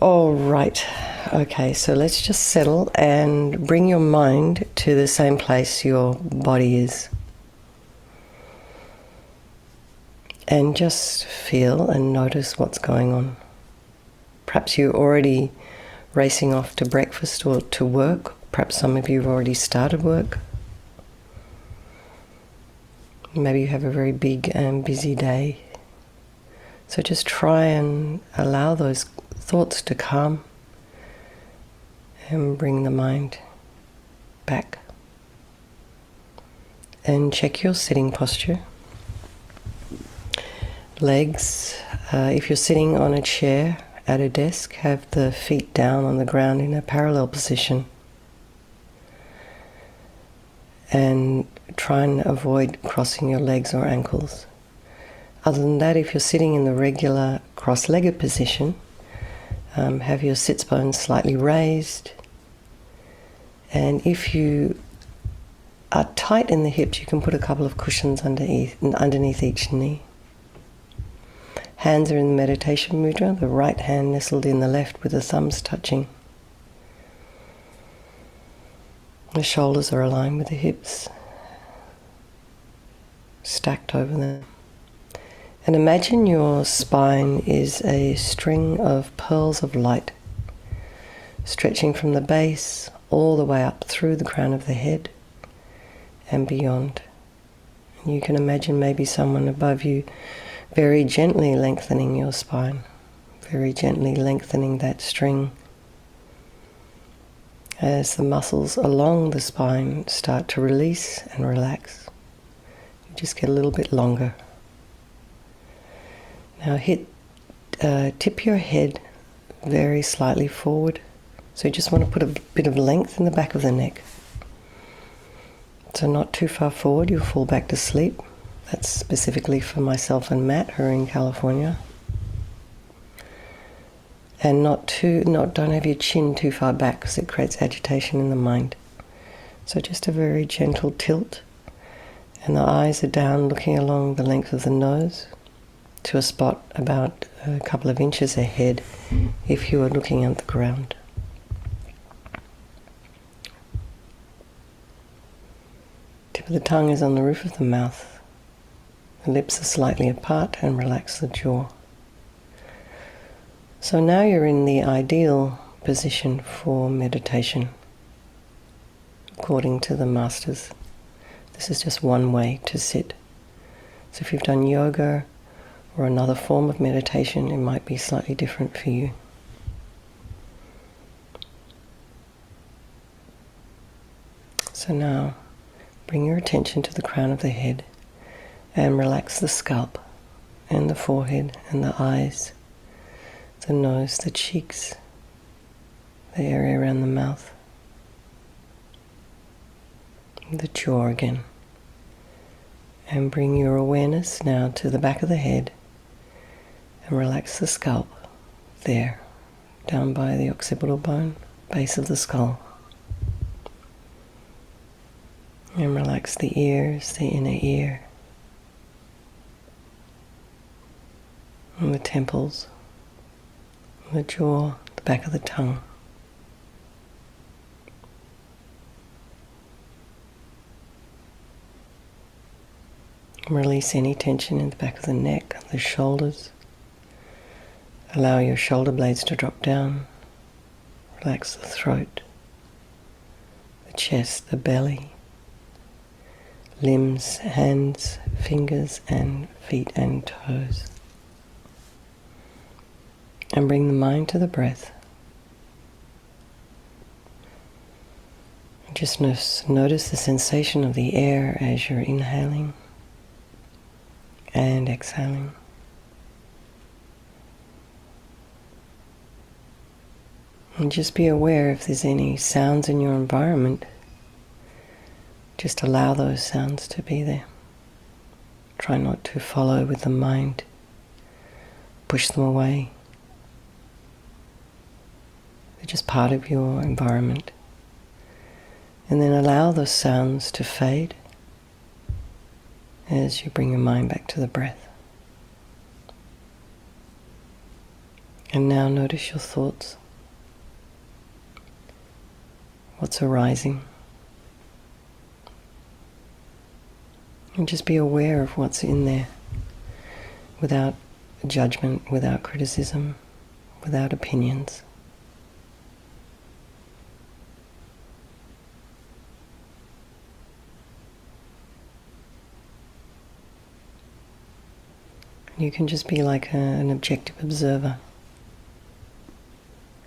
All right. Okay, so let's just settle and bring your mind to the same place your body is. And just feel and notice what's going on. Perhaps you're already racing off to breakfast or to work. Perhaps some of you have already started work. Maybe you have a very big and busy day. So just try and allow those thoughts to calm and bring the mind back. And check your sitting posture. Legs, if you're sitting on a chair at a desk, have the feet down on the ground in a parallel position. And try and avoid crossing your legs or ankles. Other than that, if you're sitting in the regular cross-legged position, have your sits bones slightly raised. And if you are tight in the hips, you can put a couple of cushions underneath each knee. Hands are in the meditation mudra, the right hand nestled in the left with the thumbs touching. The shoulders are aligned with the hips, stacked over them. And imagine your spine is a string of pearls of light, stretching from the base all the way up through the crown of the head and beyond. And you can imagine maybe someone above you very gently lengthening your spine, very gently lengthening that string as the muscles along the spine start to release and relax. You just get a little bit longer. Now tip your head very slightly forward. So you just want to put a bit of length in the back of the neck. So not too far forward, you'll fall back to sleep. That's specifically for myself and Matt, who are in California. And don't have your chin too far back because it creates agitation in the mind. So just a very gentle tilt. And the eyes are down, looking along the length of the nose to a spot about a couple of inches ahead if you are looking at the ground. Tip of the tongue is on the roof of the mouth. The lips are slightly apart, and relax the jaw. So now you're in the ideal position for meditation, according to the masters. This is just one way to sit. So if you've done yoga or another form of meditation, it might be slightly different for you. So now bring your attention to the crown of the head and relax the scalp and the forehead and the eyes, the nose, the cheeks, the area around the mouth, the jaw again. And bring your awareness now to the back of the head and relax the scalp there, down by the occipital bone, base of the skull. And relax the ears, the inner ear, and the temples, the jaw, the back of the tongue. Release any tension in the back of the neck, the shoulders. Allow your shoulder blades to drop down. Relax the throat, the chest, the belly, limbs, hands, fingers, and feet and toes. And bring the mind to the breath. Just notice the sensation of the air as you're inhaling and exhaling. And just be aware if there's any sounds in your environment. Just allow those sounds to be there. Try not to follow with the mind. Push them away. They're just part of your environment. And then allow those sounds to fade as you bring your mind back to the breath. And now notice your thoughts. What's arising? And just be aware of what's in there, without judgment, without criticism, without opinions. You can just be like an objective observer,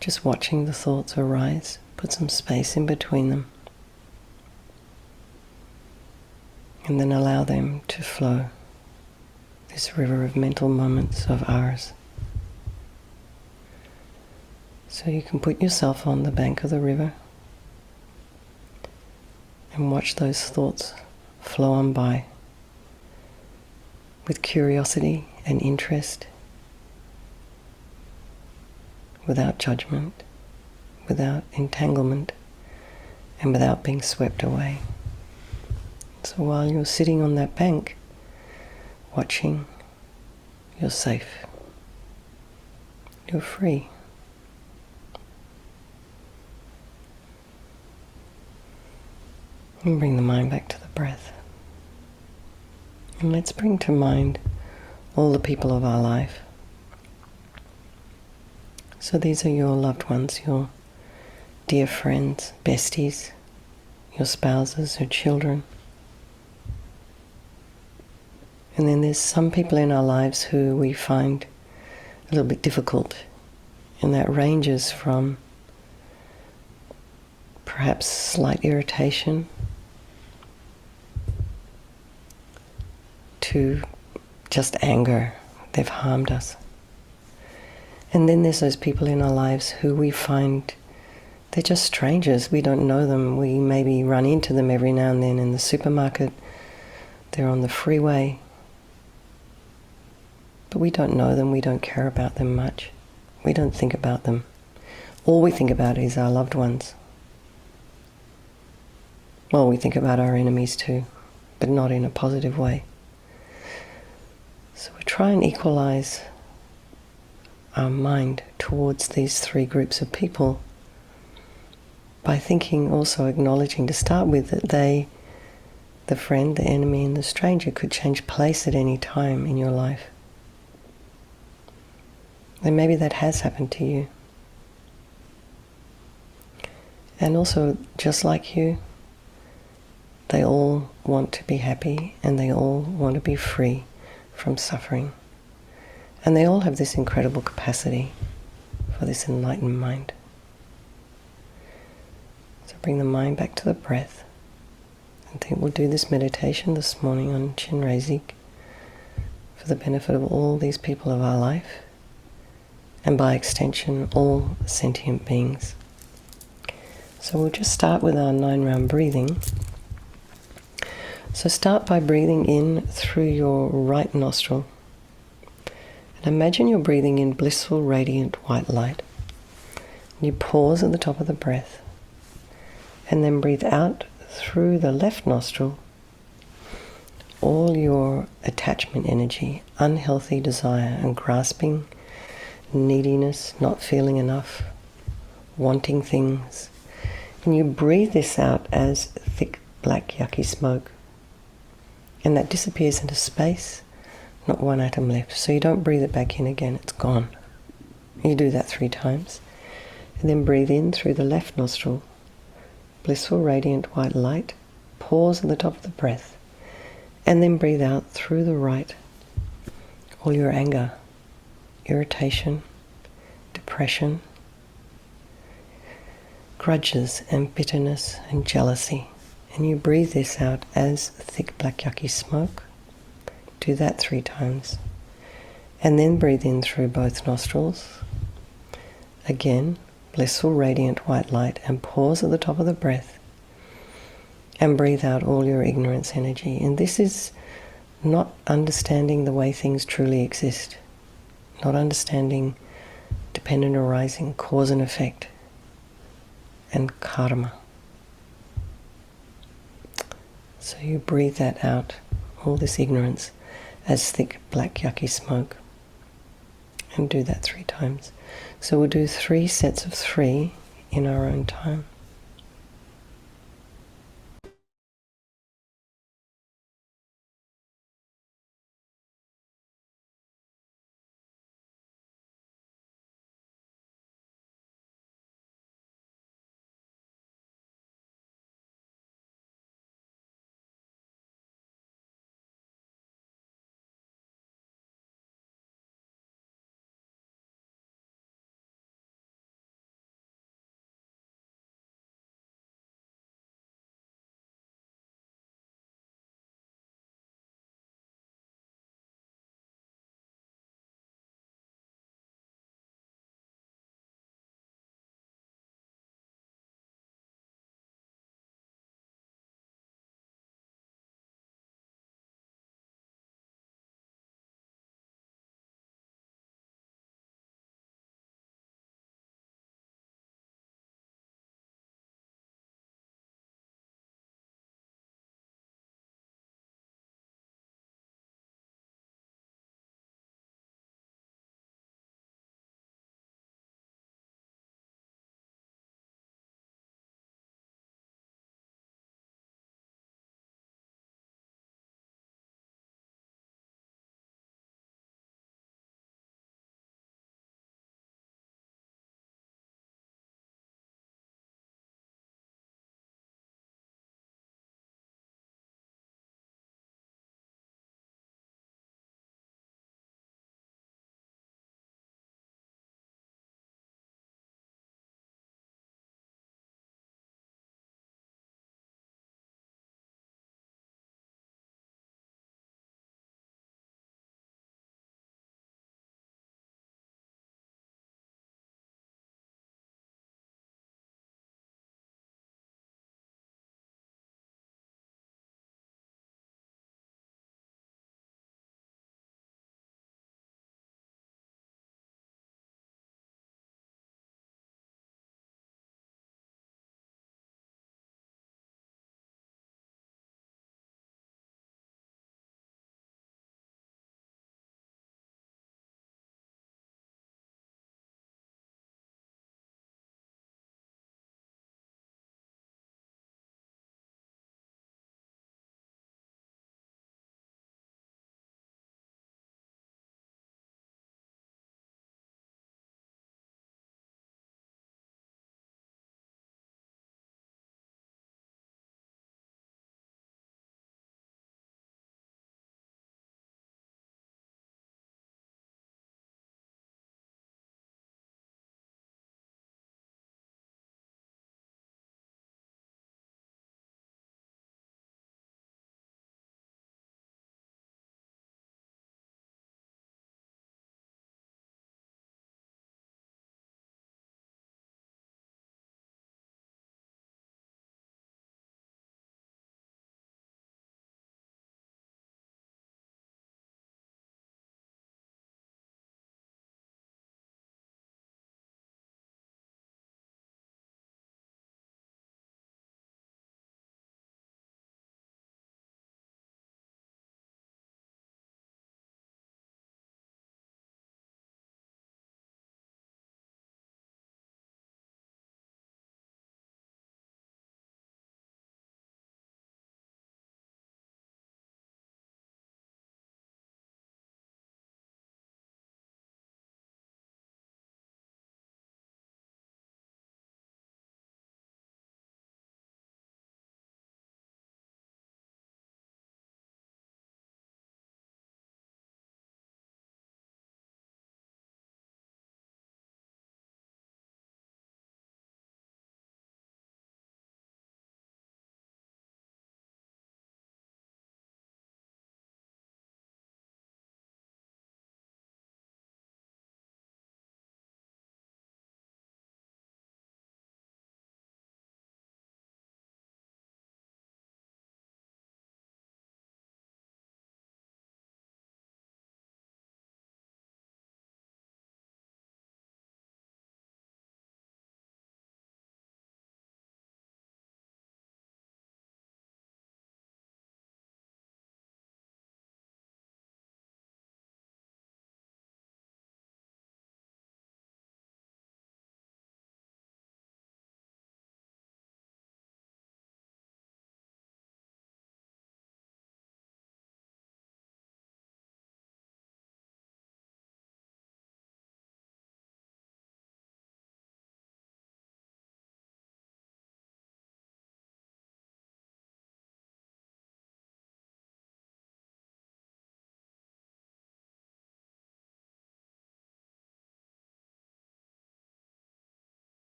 just watching the thoughts arise. Put some space in between them, and then allow them to flow, this river of mental moments of ours. So you can put yourself on the bank of the river and watch those thoughts flow on by with curiosity and interest, without judgment, without entanglement, and without being swept away. So while you're sitting on that bank, watching, you're safe. You're free. And bring the mind back to the breath. And let's bring to mind all the people of our life. So these are your loved ones, your dear friends, besties, your spouses, your children. And then there's some people in our lives who we find a little bit difficult, and that ranges from perhaps slight irritation to just anger. They've harmed us. And then there's those people in our lives who we find they're just strangers. We don't know them. We maybe run into them every now and then in the supermarket. They're on the freeway. But we don't know them. We don't care about them much. We don't think about them. All we think about is our loved ones. Well, we think about our enemies too, but not in a positive way. So we try and equalize our mind towards these three groups of people by thinking, also acknowledging to start with, that they, the friend, the enemy, and the stranger, could change place at any time in your life. And maybe that has happened to you. And also, just like you, they all want to be happy, and they all want to be free from suffering. And they all have this incredible capacity for this enlightened mind. So bring the mind back to the breath. I think we'll do this meditation this morning on Chenrezig for the benefit of all these people of our life, and by extension, all sentient beings. So we'll just start with our 9-round breathing. So start by breathing in through your right nostril. And imagine you're breathing in blissful, radiant white light. You pause at the top of the breath. And then breathe out through the left nostril all your attachment energy, unhealthy desire and grasping, neediness, not feeling enough, wanting things. And you breathe this out as thick, black, yucky smoke. And that disappears into space, not one atom left. So you don't breathe it back in again, it's gone. You do that 3 times. And then breathe in through the left nostril, blissful, radiant white light. Pause at the top of the breath. And then breathe out through the right, all your anger, irritation, depression, grudges and bitterness and jealousy. And you breathe this out as thick, black, yucky smoke. Do that 3 times. And then breathe in through both nostrils. Again, blissful, radiant white light. And pause at the top of the breath. And breathe out all your ignorance energy. And this is not understanding the way things truly exist. Not understanding dependent arising, cause and effect, and karma. So you breathe that out, all this ignorance, as thick, black, yucky smoke. And do that 3 times. So we'll do 3 sets of 3 in our own time.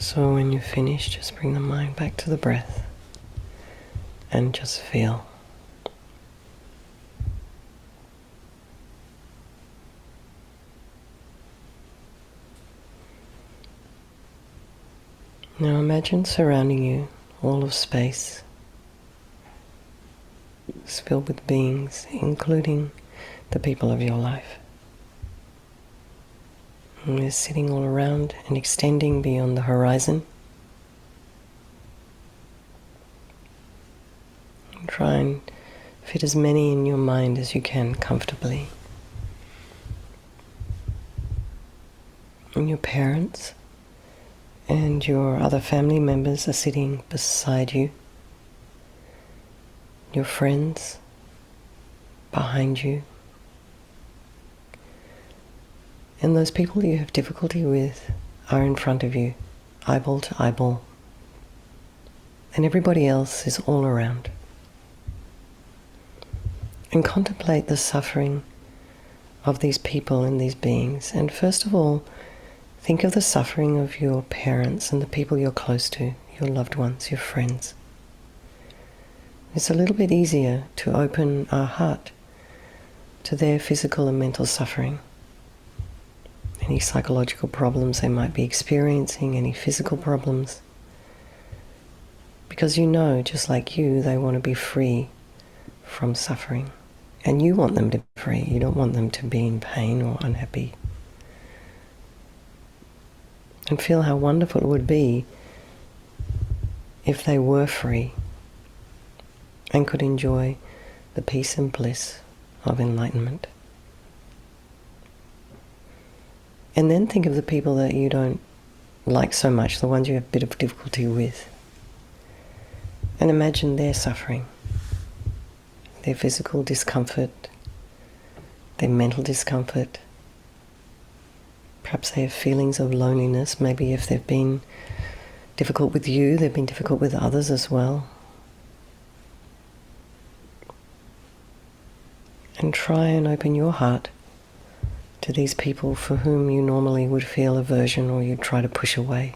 So when you finish, just bring the mind back to the breath and just feel. Now imagine surrounding you all of space is filled with beings, including the people of your life. And they're sitting all around and extending beyond the horizon. And try and fit as many in your mind as you can comfortably. And your parents and your other family members are sitting beside you. Your friends behind you. And those people you have difficulty with are in front of you, eyeball to eyeball. And everybody else is all around. And contemplate the suffering of these people and these beings. And first of all, think of the suffering of your parents and the people you're close to, your loved ones, your friends. It's a little bit easier to open our heart to their physical and mental suffering. Any psychological problems they might be experiencing, any physical problems. Because you know, just like you, they want to be free from suffering. And you want them to be free. You don't want them to be in pain or unhappy. And feel how wonderful it would be if they were free and could enjoy the peace and bliss of enlightenment. And then think of the people that you don't like so much, the ones you have a bit of difficulty with. And imagine their suffering, their physical discomfort, their mental discomfort. Perhaps they have feelings of loneliness. Maybe if they've been difficult with you, they've been difficult with others as well. And try and open your heart to these people for whom you normally would feel aversion or you'd try to push away.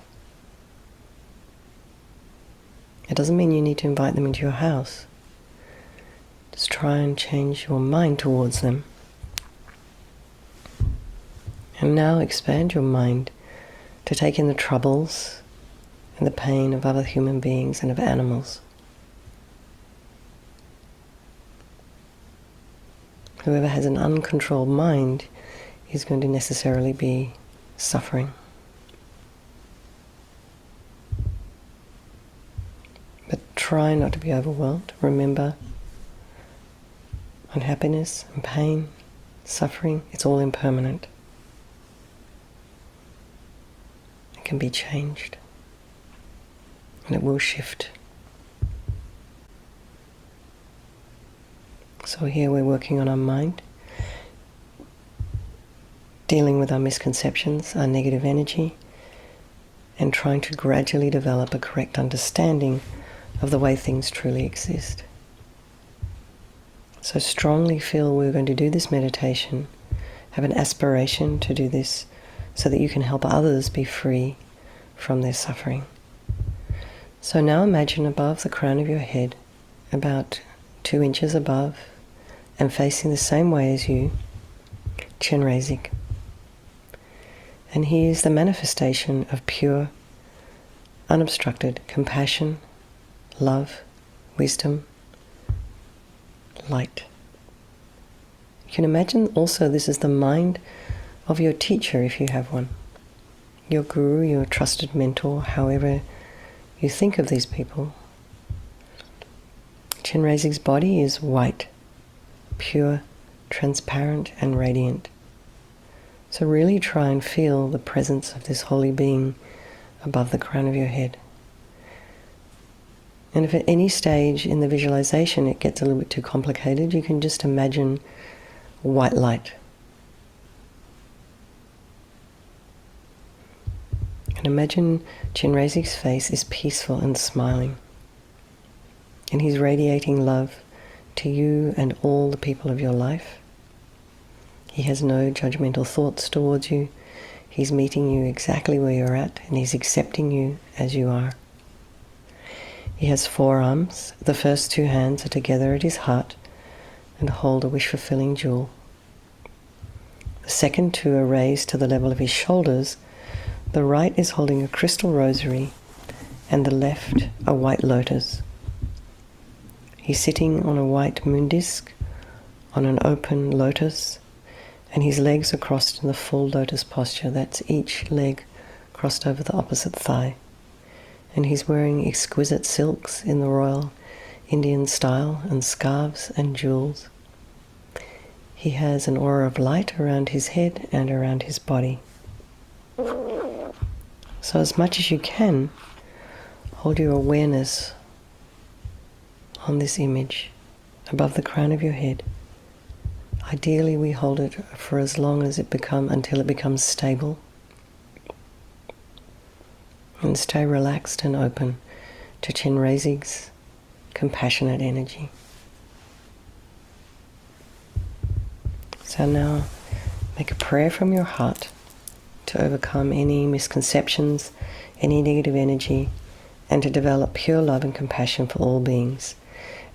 It doesn't mean you need to invite them into your house. Just try and change your mind towards them. And now expand your mind to take in the troubles and the pain of other human beings and of animals. Whoever has an uncontrolled mind is going to necessarily be suffering. But try not to be overwhelmed. Remember, unhappiness and pain, suffering, it's all impermanent. It can be changed. And it will shift. So here we're working on our mind, dealing with our misconceptions, our negative energy, and trying to gradually develop a correct understanding of the way things truly exist. So strongly feel we're going to do this meditation, have an aspiration to do this so that you can help others be free from their suffering. So now imagine above the crown of your head, about 2 inches above, and facing the same way as you, Chenrezig. And he is the manifestation of pure, unobstructed compassion, love, wisdom, light. You can imagine also this is the mind of your teacher if you have one, your guru, your trusted mentor, however you think of these people. Chenrezig's body is white, pure, transparent and radiant. So really try and feel the presence of this holy being above the crown of your head. And if at any stage in the visualization it gets a little bit too complicated, you can just imagine white light. And imagine Chenrezig's face is peaceful and smiling. And he's radiating love to you and all the people of your life. He has no judgmental thoughts towards you. He's meeting you exactly where you're at, and he's accepting you as you are. He has 4 arms. The first 2 hands are together at his heart and hold a wish-fulfilling jewel. The second 2 are raised to the level of his shoulders. The right is holding a crystal rosary and the left a white lotus. He's sitting on a white moon disc on an open lotus, and his legs are crossed in the full lotus posture. That's each leg crossed over the opposite thigh. And he's wearing exquisite silks in the royal Indian style and scarves and jewels. He has an aura of light around his head and around his body. So as much as you can, hold your awareness on this image above the crown of your head. Ideally, we hold it for as long as until it becomes stable. And stay relaxed and open to Chenrezig's compassionate energy. So now, make a prayer from your heart to overcome any misconceptions, any negative energy, and to develop pure love and compassion for all beings.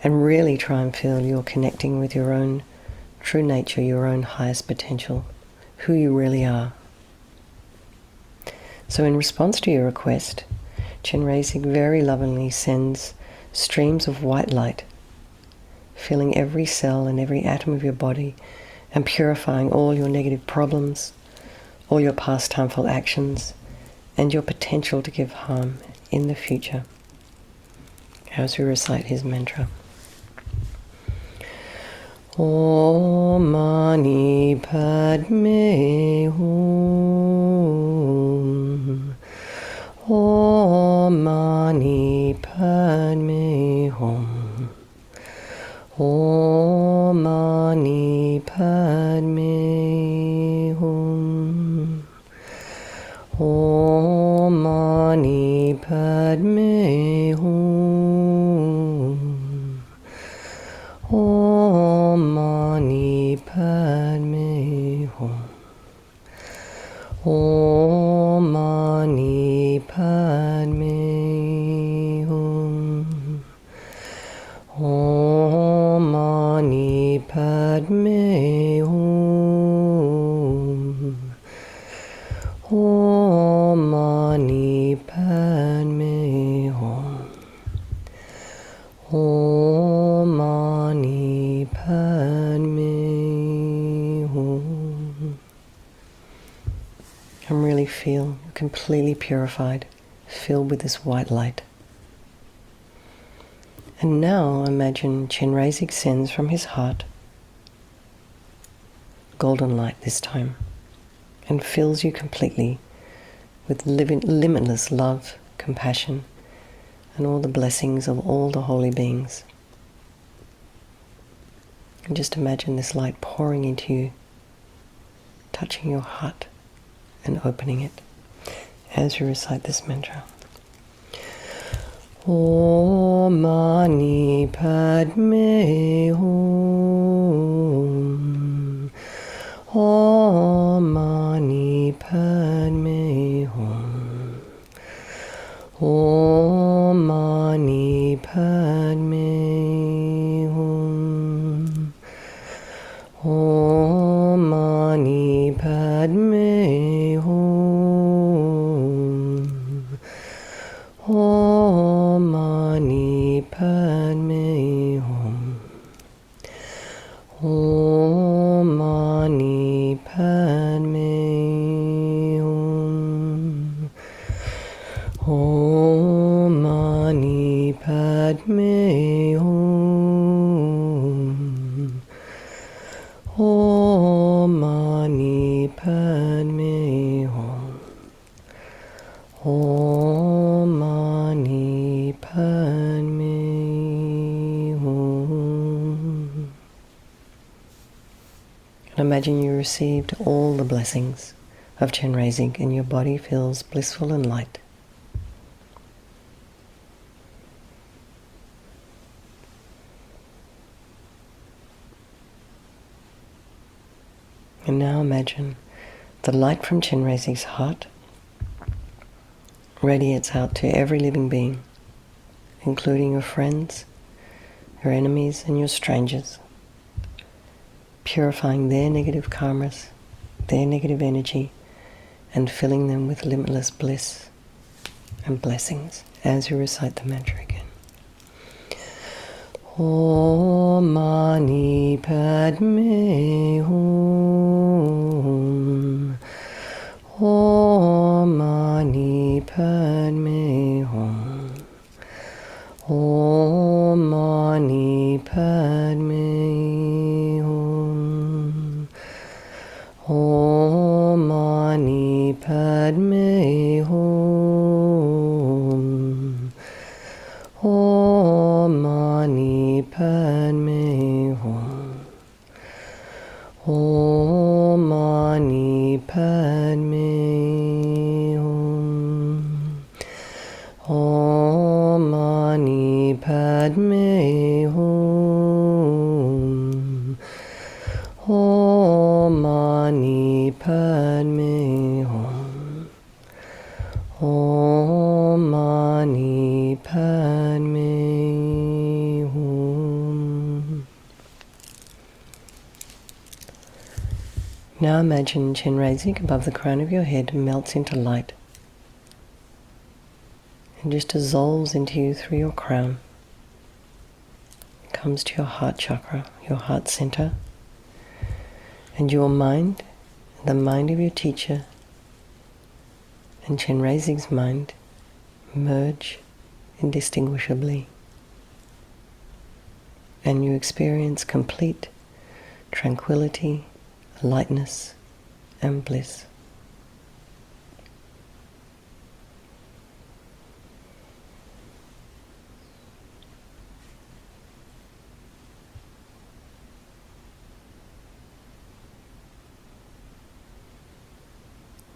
And really try and feel you're connecting with your own true nature, your own highest potential, who you really are. So in response to your request, Chenrezig very lovingly sends streams of white light, filling every cell and every atom of your body and purifying all your negative problems, all your past harmful actions, and your potential to give harm in the future. As we recite his mantra. Om Mani Padme Hum. Om Mani Padme Hum. Om Mani Padme Hum. Om Mani Padme Hum. Om Mani Padme Hum. Om Mani Padme Hum. Om Mani Padme Hum. Om Mani Padme Hum. Om Mani Padme Hum. And really feel completely purified, filled with this white light. And now imagine Chenrezig sends from his heart golden light this time and fills you completely with limitless love, compassion, and all the blessings of all the holy beings. And just imagine this light pouring into you, touching your heart and opening it as you recite this mantra. Om Mani Padme Hum. Om Mani Padme Hum. Om Mani Padme Hum. Om Mani Padme Hum. Om Mani Padme Hum. Om Mani Padme Hum. Om Mani Padme Hum. Om Mani Padme Hum. Om Mani Padme Hum. And imagine you received all the blessings of Chenrezig and your body feels blissful and light. And now imagine The light from Chenrezig's heart radiates out to every living being, including your friends, your enemies, and your strangers, purifying their negative karmas, their negative energy, and filling them with limitless bliss and blessings as you recite the mantra again. Om Mani Padme Hum. Om Mani Padme Hum. Om Mani Padme Hum. Om Mani Padme Hum. Om Mani Padme Hum. Om Mani Padme Hum. Om Mani Padme Hum. Om Mani Padme Hum. Om Mani Padme Hum. Now imagine Chenrezig above the crown of your head melts into light and just dissolves into you through your crown. Comes to your heart chakra, your heart center, and your mind, the mind of your teacher, and Chenrezig's mind merge indistinguishably, and you experience complete tranquility, lightness, and bliss.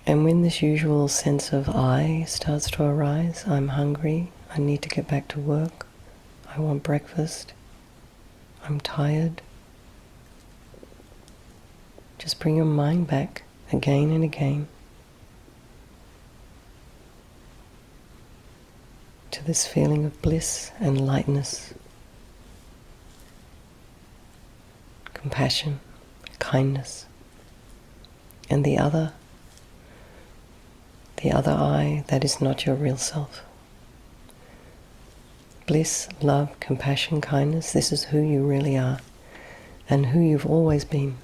And when this usual sense of I starts to arise, I'm hungry, I need to get back to work, I want breakfast, I'm tired, just bring your mind back again and again to this feeling of bliss and lightness, compassion, kindness, and the other I that is not your real self. Bliss, love, compassion, kindness, this is who you really are and who you've always been.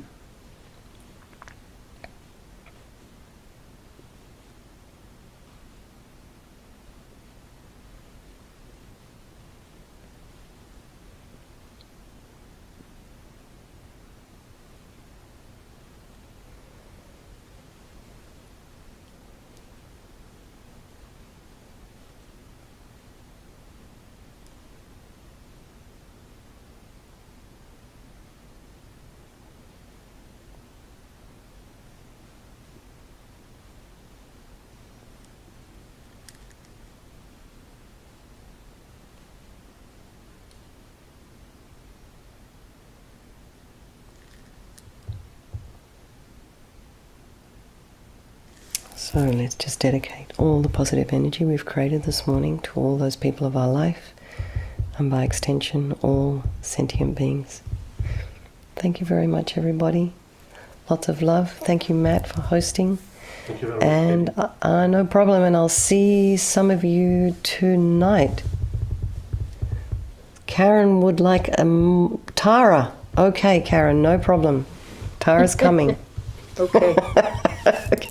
So let's just dedicate all the positive energy we've created this morning to all those people of our life, and by extension, all sentient beings. Thank you very much, everybody. Lots of love. Thank you, Matt, for hosting. Thank you very much. And no problem, and I'll see some of you tonight. Karen would like Tara. Okay, Karen, no problem. Tara's coming. Okay. Okay.